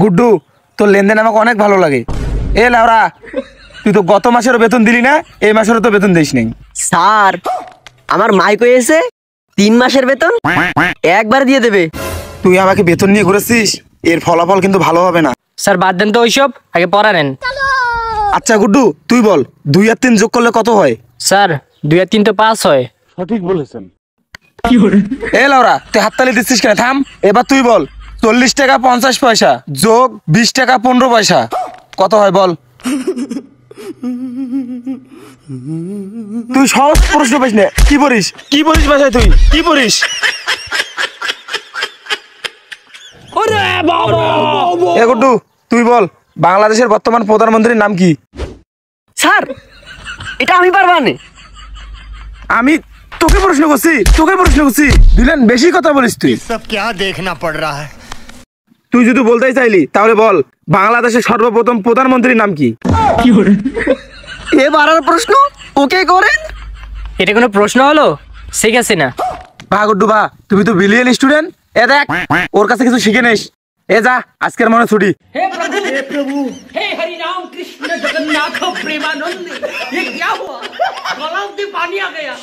গুড্ডু, তোর লেনদেন আমাকে অনেক ভালো লাগে। এ লাউরা, তুই তো গত মাসেরও বেতন দিলি না, এই মাসেরও তো বেতন দিস নাই। স্যার, আমার মাইক হয়েছে 3 মাসের বেতন একবার দিয়ে দেবে। তুই আমাকে বেতন নিয়ে ঘুরেছিস, এর ফলাফল কিন্তু ভালো হবে না। স্যার বাদ দেন তো ওইসব, আগে পড়া নেন। আচ্ছা গুড্ডু, তুই বল 2 আর 3 যোগ করলে কত হয়? স্যার 2 আর 3 তো 5 হয়। এ লাউরা, তুই হাততালি দিচ্ছিস কেন? থাম। এবার তুই বল 40 টাকা 50 পয়সা যোগ 20 টাকা 15 পয়সা কত হয় বল। তুই সহজ প্রশ্ন পাইস না। কি পড়িস বাসায়? তুই কি পড়িস? এ গুড্ডু, তুই বল বাংলাদেশের বর্তমান প্রধানমন্ত্রীর নাম কি? স্যার, এটা আমি পারবো না। আমি তোকে প্রশ্ন করছি। দিলেন বেশি কথা বলিস তুই। सब क्या देखना पड़ रहा है। তুই যদি বলতেই চাইলি তাহলে বল বাংলাদেশের সর্বপ্রথম প্রধানমন্ত্রীর নাম কি? এবার আর প্রশ্ন ওকে করেন। এটা কোনো প্রশ্ন হলো? ঠিক আছে না বা গুড্ডু বা, তুমি তো ব্রিলিয়েন্ট স্টুডেন্ট। এ দেখ, ওর কাছে কিছু শিখে নিস। এ যা, আজকের মনে ছুটি। हे प्रभु हे हरि राम कृष्ण जगन्नाथ प्रेमानंद, ये क्या हुआ? गलाव में पानी आ गया।